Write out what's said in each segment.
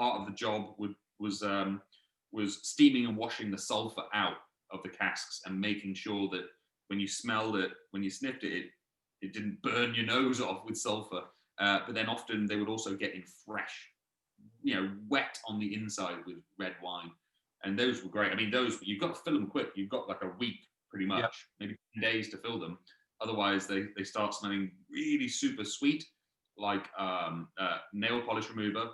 part of the job was steaming and washing the sulfur out of the casks and making sure that when you smelled it, when you sniffed it, it didn't burn your nose off with sulfur. But then often they would also get in fresh, wet on the inside with red wine. And those were great. I mean, those, you've got to fill them quick. You've got like a week pretty much, maybe 10 days to fill them. Otherwise, they start smelling really super sweet, like nail polish remover,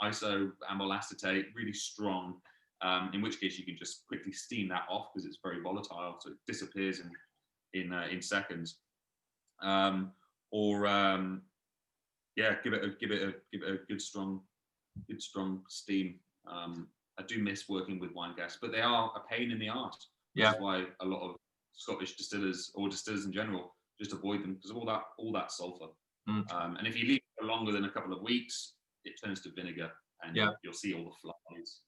isoamyl acetate, really strong. In which case, you can just quickly steam that off because it's very volatile, so it disappears in seconds. Give it a good strong steam. I do miss working with wine casks, but they are a pain in the arse. That's why a lot of Scottish distillers or distillers in general just avoid them because of all that sulfur. And if you leave it for longer than a couple of weeks, it turns to vinegar, and you'll see all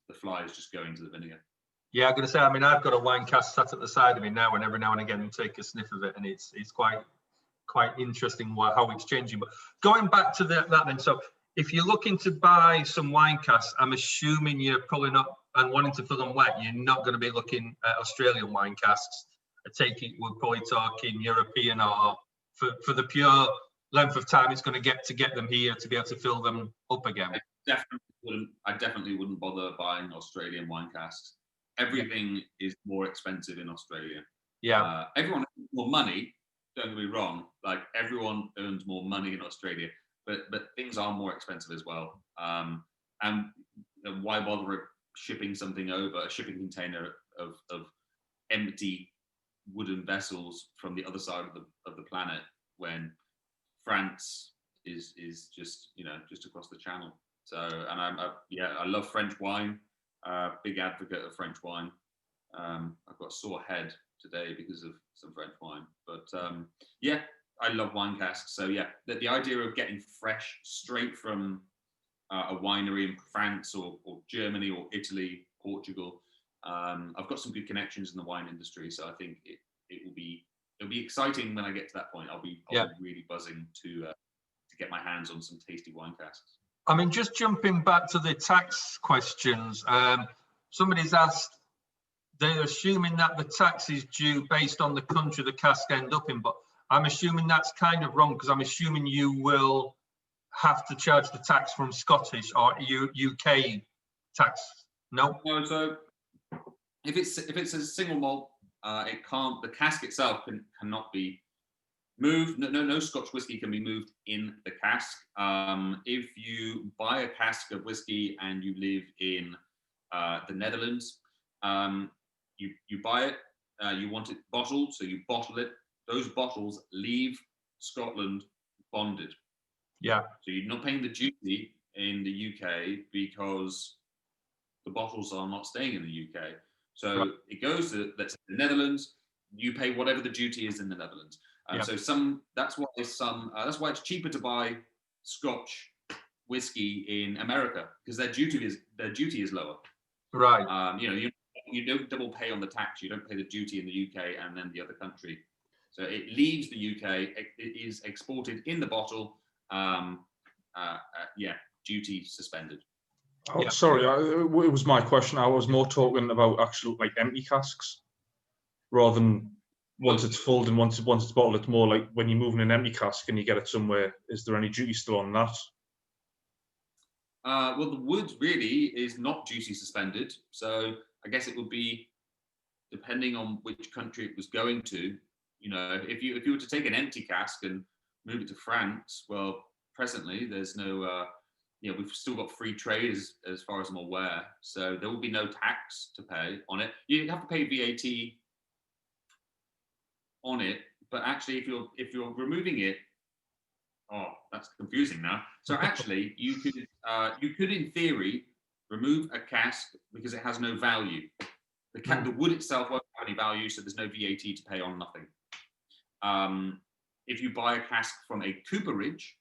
the flies just going to the vinegar. Yeah, I'm going to say, I mean, I've got a wine cask sat at the side of me now, and every now and again I take a sniff of it, and it's quite interesting how it's changing. But going back to that then, so if you're looking to buy some wine casks, I'm assuming you're pulling up and wanting to fill them wet. You're not going to be looking at Australian wine casks. I take it we're probably talking European, or for the pure length of time it's going to get them here to be able to fill them up again. I definitely wouldn't bother buying Australian wine casks. Everything is more expensive in Australia. Everyone earns more money. Don't get me wrong. Like, everyone earns more money in Australia, but things are more expensive as well. And why bother shipping something over a shipping container of empty wooden vessels from the other side of the planet when France is just across the channel. So, and I love French wine. Big advocate of French wine. I've got a sore head today because of some French wine, but I love wine casks. So the idea of getting fresh straight from a winery in France or Germany or Italy, Portugal. I've got some good connections in the wine industry, so I think it'll be exciting when I get to that point. I'll be really buzzing to get my hands on some tasty wine casks. I mean, just jumping back to the tax questions, somebody's asked, they're assuming that the tax is due based on the country the cask end up in, but I'm assuming that's kind of wrong, because I'm assuming you will have to charge the tax from Scottish or UK tax. No. No. So if it's a single malt, it can't. The cask itself cannot be moved. No Scotch whiskey can be moved in the cask. If you buy a cask of whiskey and you live in the Netherlands, you buy it. You want it bottled, so you bottle it. Those bottles leave Scotland bonded. Yeah. So you're not paying the duty in the UK because the bottles are not staying in the UK. So it goes to the Netherlands. You pay whatever the duty is in the Netherlands. So that's why it's cheaper to buy Scotch whiskey in America, because their duty is lower. Right. You don't double pay on the tax. You don't pay the duty in the UK and then the other country. So it leaves the UK. It is exported in the bottle. Duty suspended. Oh, sorry, it was my question. I was more talking about actual like empty casks, rather than once it's filled and once it's bottled. It's more like when you're moving an empty cask and you get it somewhere. Is there any duty still on that? Well, the wood really is not duty suspended. So I guess it would be depending on which country it was going to. If you were to take an empty cask and move it to France, well, presently there's no. We've still got free trade as far as I'm aware, so there will be no tax to pay on it. You have to pay VAT on it, but actually, if you're removing it, that's confusing now. So actually, you could in theory remove a cask because it has no value. The wood itself won't have any value, so there's no VAT to pay on nothing. If you buy a cask from a cooperage,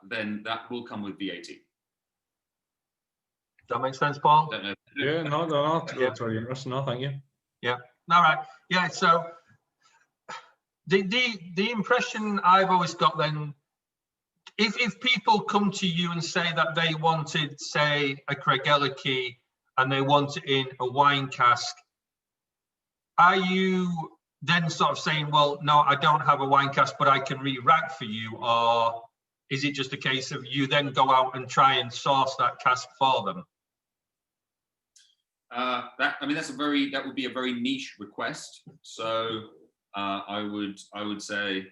then that will come with VAT. Does that make sense, Paul? Yeah, no, that's very interesting. No, thank you. Yeah, all right. Yeah, so the impression I've always got then, if people come to you and say that they wanted, say, a Craigellachie and they want it in a wine cask, are you then sort of saying, well, no, I don't have a wine cask, but I can re-rack for you? Or is it just a case of you then go out and try and source that cask for them? That would be a very niche request. So I would say,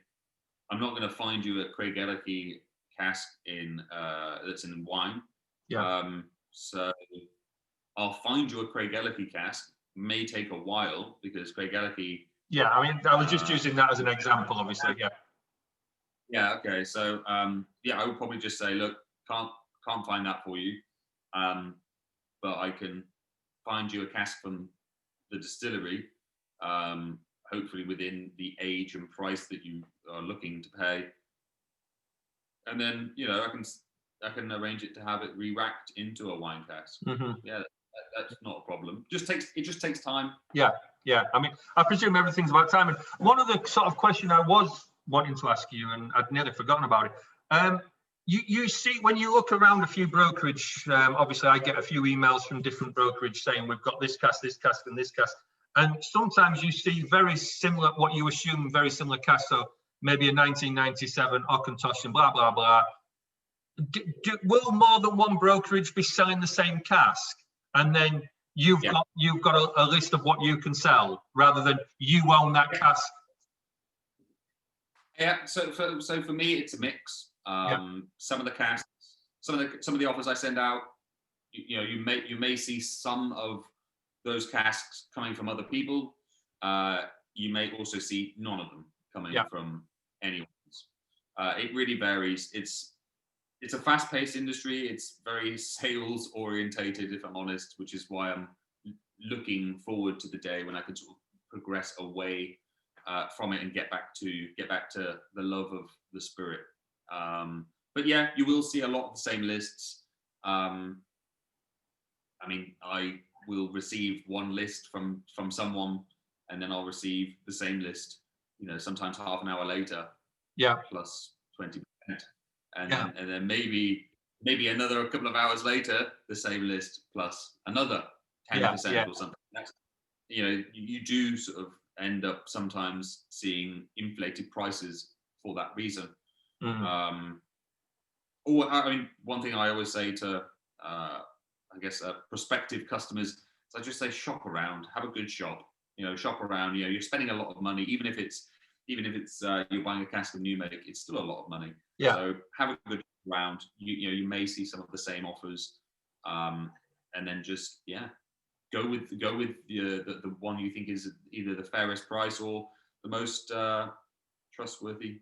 I'm not going to find you a Craigellachie cask that's in wine. Yeah. So I'll find you a Craigellachie cask. May take a while because Craigellachie. Yeah, I mean, I was just using that as an example, obviously. Yeah. Yeah. Okay. So yeah, I would probably just say, look, can't find that for you, but I can find you a cask from the distillery, hopefully within the age and price that you are looking to pay, and then I can arrange it to have it re-racked into a wine cask. Mm-hmm. Yeah. That's not a problem. It just takes time. Yeah. I mean, I presume everything's about time. And one of the sort of question I was wanting to ask you, and I'd nearly forgotten about it. You see, when you look around a few brokerage, obviously I get a few emails from different brokerage saying we've got this cask, and this cask. And sometimes you see very similar, what you assume very similar cask. So maybe a 1997 Auchentoshan and blah, blah, blah. Will more than one brokerage be selling the same cask? And then you've got a list of what you can sell rather than you own that cask. Yeah. So for me, it's a mix. Some of the casks, some of the offers I send out, you may see some of those casks coming from other people. You may also see none of them coming from anyone else. It really varies. It's a fast-paced industry. It's very sales-orientated, if I'm honest, which is why I'm looking forward to the day when I can sort of progress away from it and get back to the love of the spirit. But yeah, you will see a lot of the same lists. I mean, I will receive one list from someone, and then I'll receive the same list, sometimes half an hour later. Yeah. Plus 20%. And then maybe another couple of hours later, the same list plus another 10% or something. That's, you do sort of end up sometimes seeing inflated prices for that reason. Mm-hmm. Or I mean, one thing I always say to, prospective customers is I just say shop around, have a good shop. Shop around. You're spending a lot of money, even if it's you're buying a cask of new make, it's still a lot of money. Yeah. So have a good round. You may see some of the same offers, and then just go with the one you think is either the fairest price or the most trustworthy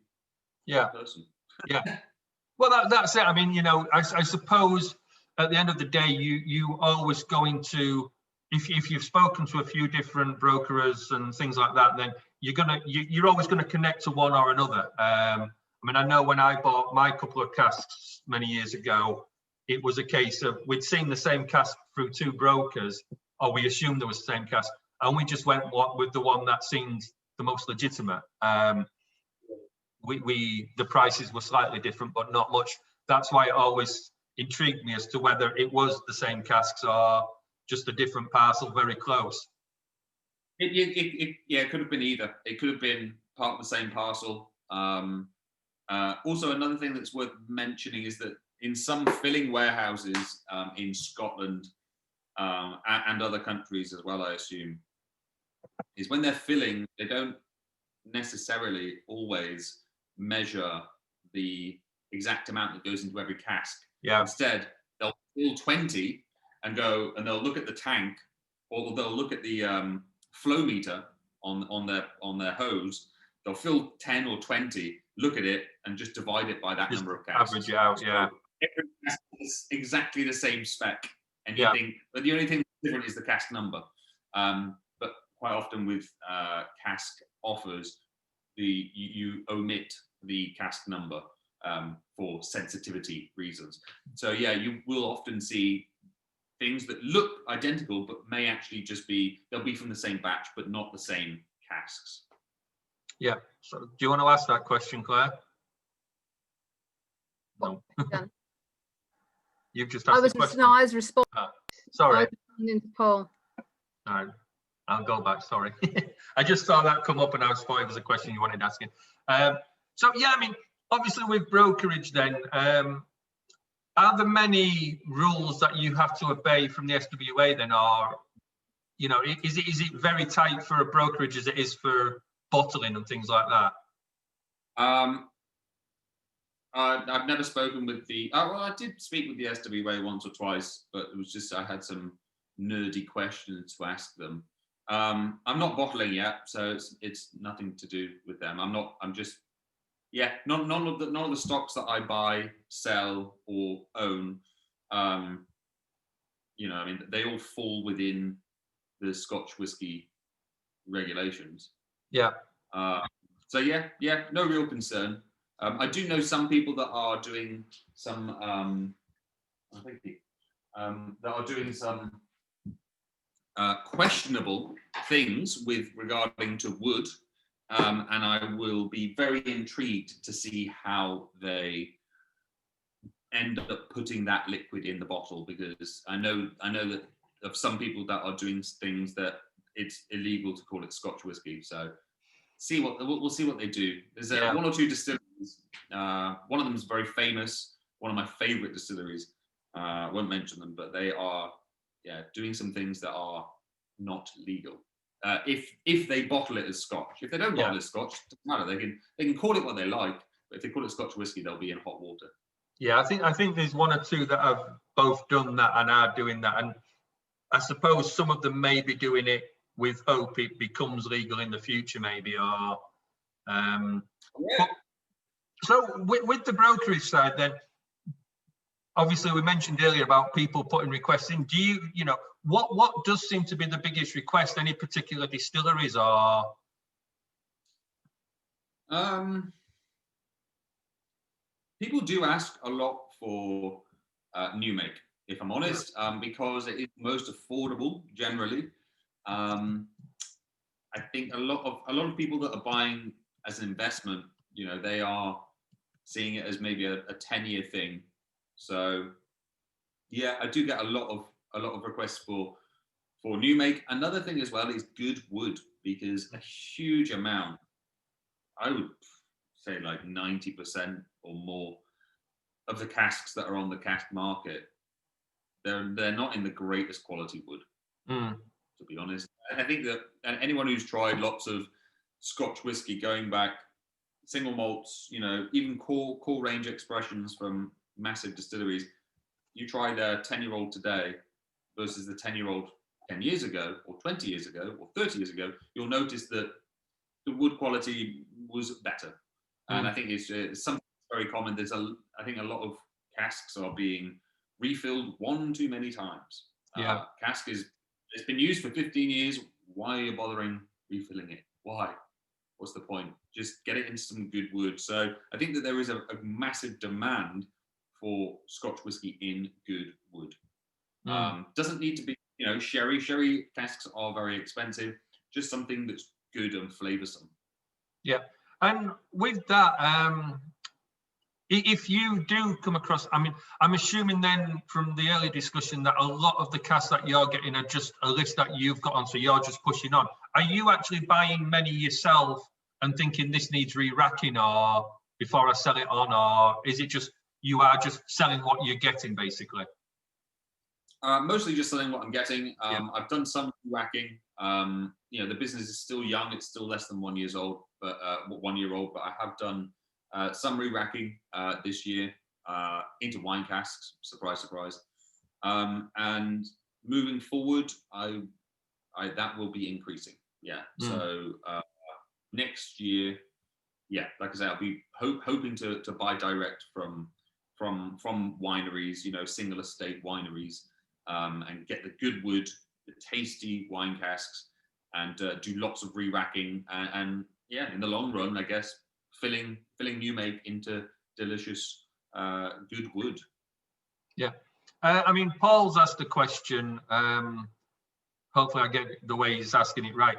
person. Yeah. Well, that's it. I mean, I suppose at the end of the day, you always going to, if you've spoken to a few different brokers and things like that, then you're always going to connect to one or another. I mean, I know when I bought my couple of casks many years ago, it was a case of we'd seen the same cask through two brokers, or we assumed there was the same cask, and we just went with the one that seemed the most legitimate. The prices were slightly different, but not much. That's why it always intrigued me as to whether it was the same casks or just a different parcel very close. It could have been either. It could have been part of the same parcel. Also, another thing that's worth mentioning is that in some filling warehouses in Scotland and other countries as well, I assume, is when they're filling, they don't necessarily always measure the exact amount that goes into every cask. Yeah. Instead, they'll fill 20 and they'll look at the tank, or they'll look at the flow meter on their hose. They'll fill 10 or 20, look at it, and just divide it by that number of casks. Average it out, yeah. Every cask is exactly the same spec, and you think, but the only thing that's different is the cask number. But quite often with cask offers, you omit the cask number for sensitivity reasons. So yeah, you will often see things that look identical, but may actually they'll be from the same batch, but not the same casks. Yeah. So do you want to ask that question, Claire? No. You've just I asked was the question. no, I was responding. Sorry. I was responding to Paul. All right. I'll go back. Sorry. I just saw that come up and I thought it was a question you wanted asking. So, yeah, I mean, obviously with brokerage then, are there many rules that you have to obey from the SWA then, or, you know, is it very tight for a brokerage as it is for bottling and things like that? I've never spoken with the. Well, I did speak with the SWA once or twice, but it was just I had some nerdy questions to ask them. I'm not bottling yet, so it's nothing to do with them. I'm just. Yeah, none of the stocks that I buy, sell, or own, you know, I mean, they all fall within the Scotch whisky regulations. Yeah. So yeah, no real concern. I do know some people that are doing some. That are doing some questionable things with regarding to wood. And I will be very intrigued to see how they end up putting that liquid in the bottle, because I know that of some people that are doing things that it's illegal to call it Scotch whisky. So we'll see what they do. There's one or two distilleries. One of them is very famous. One of my favorite distilleries. I won't mention them, but they are doing some things that are not legal. If they bottle it as Scotch. If they don't bottle it as Scotch, it doesn't matter. They can call it what they like, but if they call it Scotch whisky, they'll be in hot water. Yeah, I think there's one or two that have both done that and are doing that, and I suppose some of them may be doing it with hope it becomes legal in the future, maybe. Or so with the brokerage side, then obviously we mentioned earlier about people putting requests in. Do you know what does seem to be the biggest request? Any particular distilleries or? People do ask a lot for new make, if I'm honest, because it is most affordable generally. I think a lot of people that are buying as an investment, you know, they are seeing it as maybe a 10-year thing. So yeah, I do get a lot of requests for new make. Another thing as well is good wood, because a huge amount, I would say like 90% or more of the casks that are on the cask market, they're not in the greatest quality wood, to be honest. I think that anyone who's tried lots of Scotch whisky going back, single malts, you know, even core range expressions from massive distilleries, you try their 10-year-old today versus the 10-year-old 10 years ago, or 20 years ago, or 30 years ago, you'll notice that the wood quality was better. And I think it's something very common. I think a lot of casks are being refilled one too many times. Cask it's been used for 15 years. Why are you bothering refilling it? Why? What's the point? Just get it into some good wood. So I think that there is a massive demand for Scotch whisky in good wood. Doesn't need to be, you know, sherry. Sherry casks are very expensive. Just something that's good and flavoursome. Yeah, and with that, if you do come across, I mean, I'm assuming then from the early discussion that a lot of the casks that you're getting are just a list that you've got on, so you're just pushing on. Are you actually buying many yourself and thinking this needs re-racking or before I sell it on, or is it just you are just selling what you're getting basically? Mostly just selling what I'm getting. I've done some racking. You know, the business is still young; it's still less than 1 year old, but But I have done some re-racking this year into wine casks. Surprise, surprise. And moving forward, that will be increasing. Yeah. So next year, yeah, like I say, I'll be hoping to buy direct from wineries, you know, single estate wineries, and get the good wood, the tasty wine casks, and do lots of re-racking, and yeah, in the long run, I guess, filling new make into delicious good wood. Yeah, I mean, Paul's asked a question. Hopefully, I get the way he's asking it right.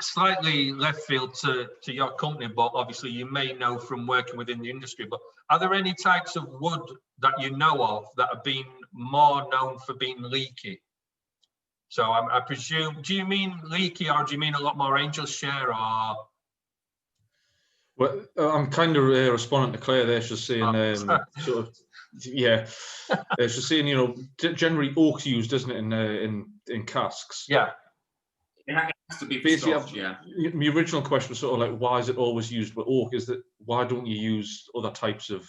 slightly left field to your company, but obviously you may know from working within the industry, but are there any types of wood that you know of that have been more known for being leaky? So I presume, do you mean leaky, or do you mean a lot more angel share, or? Well, I'm kind of responding to Claire there. She's saying, sort of, yeah. She's saying, you know, generally oak's used, isn't it, in casks? Yeah. It has to be for Scotch, yeah. My original question was sort of like, why is it always used with oak? Is that why don't you use other types of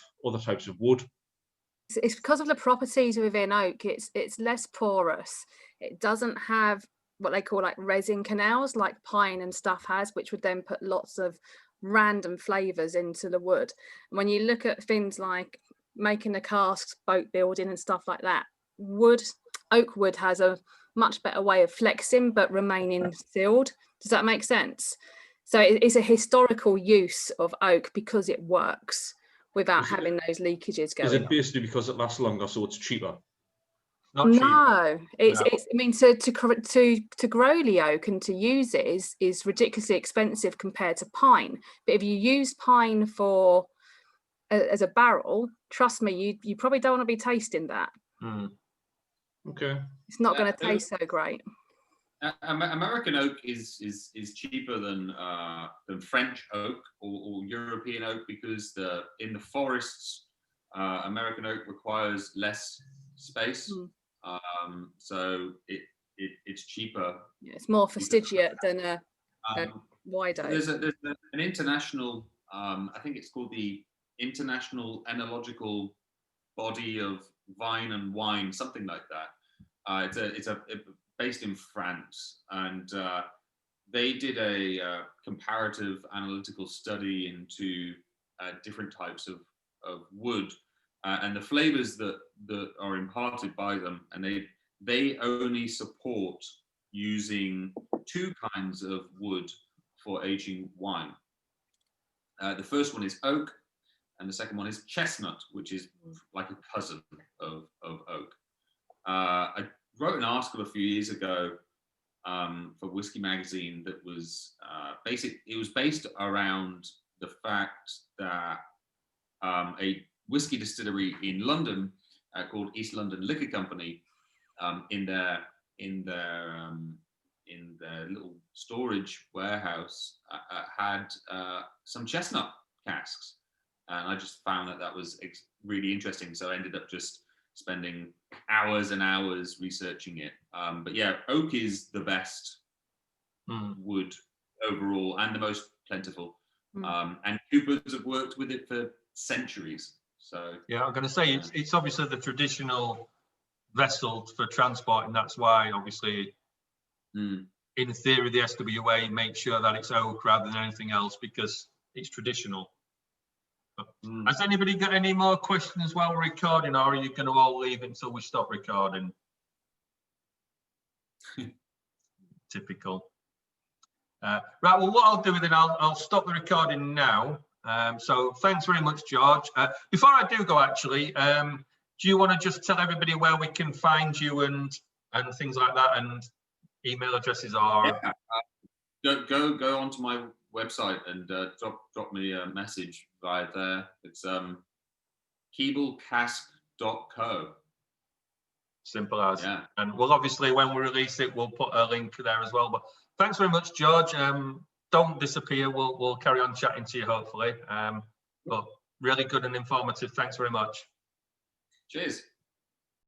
wood? It's because of the properties within oak. It's less porous. It doesn't have what they call like resin canals like pine and stuff has, which would then put lots of random flavors into the wood. When you look at things like making the casks, boat building and stuff like that, oak wood has a much better way of flexing but remaining sealed. Does that make sense? So it's a historical use of oak because it works without having those leakages going on. Is it basically because it lasts longer, so it's cheaper? Not no, cheaper. It's. I mean, to grow the oak and to use it is ridiculously expensive compared to pine. But if you use pine for as a barrel, trust me, you probably don't want to be tasting that. Okay. It's not going to taste so great. American oak is cheaper than French oak or European oak because in the forests, American oak requires less space, so it's cheaper. Yeah, it's more fastigiate than a wide oak. There's an international, I think it's called the International Enological Body of Vine and Wine, something like that. It's based in France, and they did a comparative analytical study into different types of wood and the flavors that are imparted by them, and they only support using 2 kinds of wood for aging wine. The first one is oak, and the second one is chestnut, which is like a cousin of oak. I wrote an article a few years ago for Whiskey Magazine that was it was based around the fact that a whiskey distillery in London called East London Liquor Company in their little storage warehouse had some chestnut casks, and I just found that was really interesting. So I ended up just spending hours and hours researching it. But yeah, oak is the best wood overall and the most plentiful. And coopers have worked with it for centuries. So yeah, I'm going to say it's obviously the traditional vessel for transport, and that's why obviously in theory the SWA makes sure that it's oak rather than anything else because it's traditional. Has anybody got any more questions while we're recording, or are you going to all leave until we stop recording? Typical. Right, well, what I'll do then, I'll stop the recording now. So thanks very much, George. Before I do go, actually, do you want to just tell everybody where we can find you and things like that, and email addresses are? Yeah. Go onto my website and drop me a message via there. It's keeblecask.co. Simple as. Yeah. And we'll obviously, when we release it, we'll put a link there as well. But thanks very much, George. Don't disappear. We'll carry on chatting to you, hopefully. But really good and informative. Thanks very much. Cheers.